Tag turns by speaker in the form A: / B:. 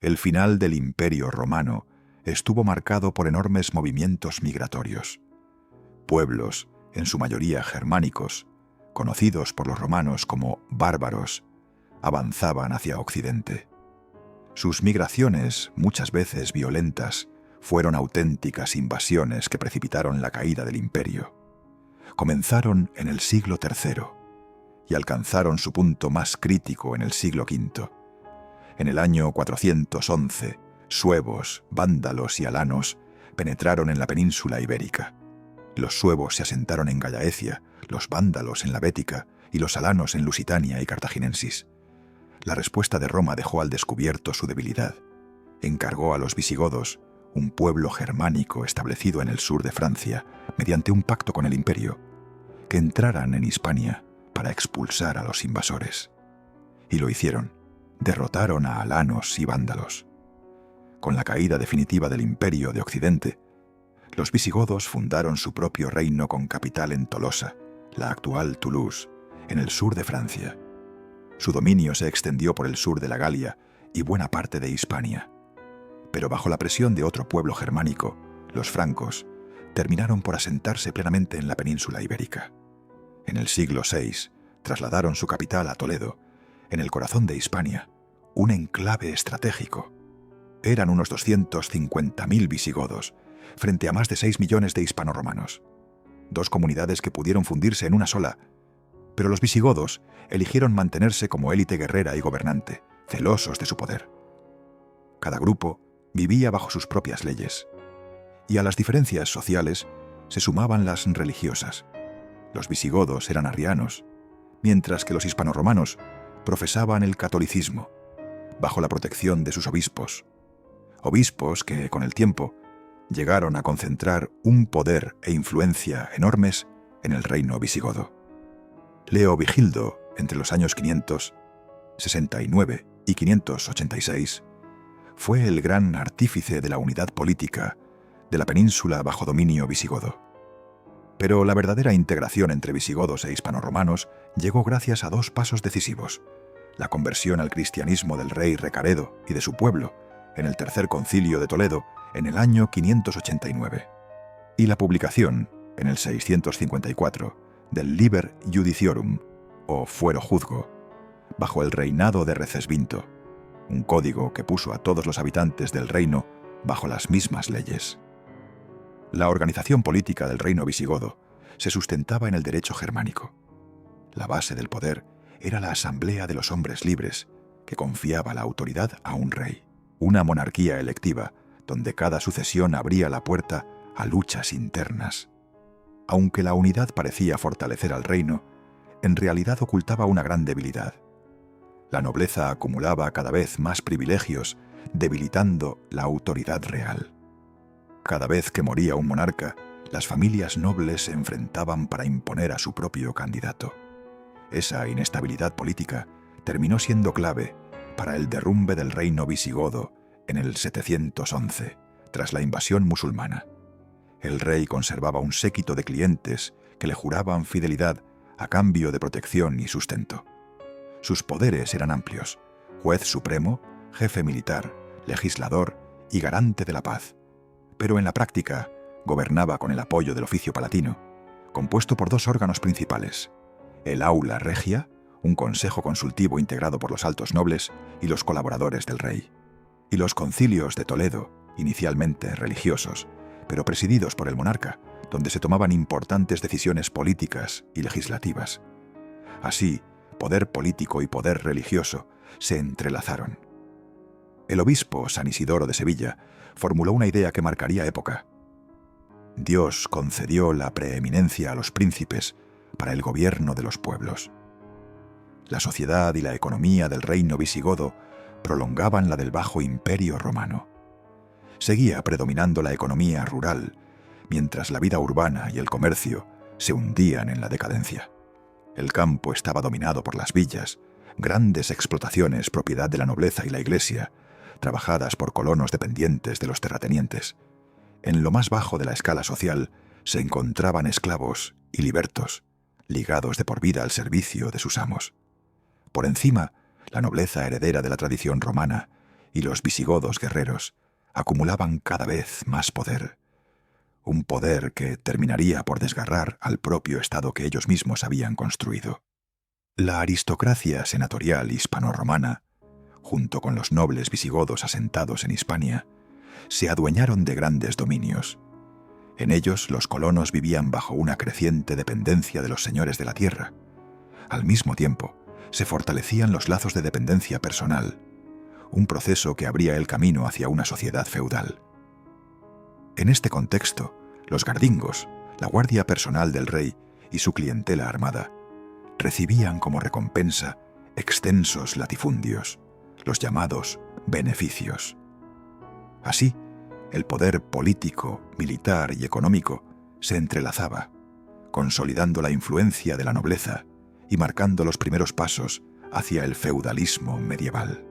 A: El final del Imperio Romano estuvo marcado por enormes movimientos migratorios. Pueblos, en su mayoría germánicos, conocidos por los romanos como bárbaros, avanzaban hacia Occidente. Sus migraciones, muchas veces violentas, fueron auténticas invasiones que precipitaron la caída del imperio. Comenzaron en el siglo III y alcanzaron su punto más crítico en el siglo V. En el año 411, suevos, vándalos y alanos penetraron en la península ibérica. Los suevos se asentaron en Gallaecia, los vándalos en la Bética y los alanos en Lusitania y Cartaginensis. La respuesta de Roma dejó al descubierto su debilidad. Encargó a los visigodos, un pueblo germánico establecido en el sur de Francia, mediante un pacto con el imperio, que entraran en Hispania para expulsar a los invasores. Y lo hicieron. Derrotaron a alanos y vándalos. Con la caída definitiva del imperio de Occidente, los visigodos fundaron su propio reino con capital en Tolosa, la actual Toulouse, en el sur de Francia. Su dominio se extendió por el sur de la Galia y buena parte de Hispania. Pero bajo la presión de otro pueblo germánico, los francos, terminaron por asentarse plenamente en la península ibérica. En el siglo VI, trasladaron su capital a Toledo, en el corazón de Hispania, un enclave estratégico. Eran unos 250.000 visigodos, frente a más de 6 millones de hispanoromanos. Dos comunidades que pudieron fundirse en una sola, pero los visigodos eligieron mantenerse como élite guerrera y gobernante, celosos de su poder. Cada grupo vivía bajo sus propias leyes, y a las diferencias sociales se sumaban las religiosas. Los visigodos eran arrianos, mientras que los hispanoromanos profesaban el catolicismo, bajo la protección de sus obispos. Obispos que, con el tiempo, llegaron a concentrar un poder e influencia enormes en el reino visigodo. Leo Vigildo, entre los años 569 y 586, fue el gran artífice de la unidad política de la península bajo dominio visigodo. Pero la verdadera integración entre visigodos e hispanoromanos llegó gracias a dos pasos decisivos: la conversión al cristianismo del rey Recaredo y de su pueblo en el Tercer Concilio de Toledo en el año 589, y la publicación, en el 654, del Liber Judiciorum, o Fuero Juzgo, bajo el reinado de Recesvinto, un código que puso a todos los habitantes del reino bajo las mismas leyes. La organización política del reino visigodo se sustentaba en el derecho germánico. La base del poder era la asamblea de los hombres libres, que confiaba la autoridad a un rey, una monarquía electiva, donde cada sucesión abría la puerta a luchas internas. Aunque la unidad parecía fortalecer al reino, en realidad ocultaba una gran debilidad. La nobleza acumulaba cada vez más privilegios, debilitando la autoridad real. Cada vez que moría un monarca, las familias nobles se enfrentaban para imponer a su propio candidato. Esa inestabilidad política terminó siendo clave para el derrumbe del reino visigodo en el 711, tras la invasión musulmana. El rey conservaba un séquito de clientes que le juraban fidelidad a cambio de protección y sustento. Sus poderes eran amplios: juez supremo, jefe militar, legislador y garante de la paz. Pero en la práctica gobernaba con el apoyo del oficio palatino, compuesto por dos órganos principales: el Aula Regia, un consejo consultivo integrado por los altos nobles y los colaboradores del rey, y los concilios de Toledo, inicialmente religiosos, pero presididos por el monarca, donde se tomaban importantes decisiones políticas y legislativas. Así, poder político y poder religioso se entrelazaron. El obispo San Isidoro de Sevilla formuló una idea que marcaría época. Dios concedió la preeminencia a los príncipes para el gobierno de los pueblos. La sociedad y la economía del reino visigodo prolongaban la del Bajo Imperio Romano. Seguía predominando la economía rural, mientras la vida urbana y el comercio se hundían en la decadencia. El campo estaba dominado por las villas, grandes explotaciones propiedad de la nobleza y la iglesia, trabajadas por colonos dependientes de los terratenientes. En lo más bajo de la escala social se encontraban esclavos y libertos, ligados de por vida al servicio de sus amos. Por encima, la nobleza heredera de la tradición romana y los visigodos guerreros acumulaban cada vez más poder, un poder que terminaría por desgarrar al propio Estado que ellos mismos habían construido. La aristocracia senatorial hispano-romana, junto con los nobles visigodos asentados en Hispania, se adueñaron de grandes dominios. En ellos los colonos vivían bajo una creciente dependencia de los señores de la tierra. Al mismo tiempo, se fortalecían los lazos de dependencia personal, un proceso que abría el camino hacia una sociedad feudal. En este contexto, los gardingos, la guardia personal del rey y su clientela armada, recibían como recompensa extensos latifundios, los llamados beneficios. Así, el poder político, militar y económico se entrelazaba, consolidando la influencia de la nobleza y marcando los primeros pasos hacia el feudalismo medieval.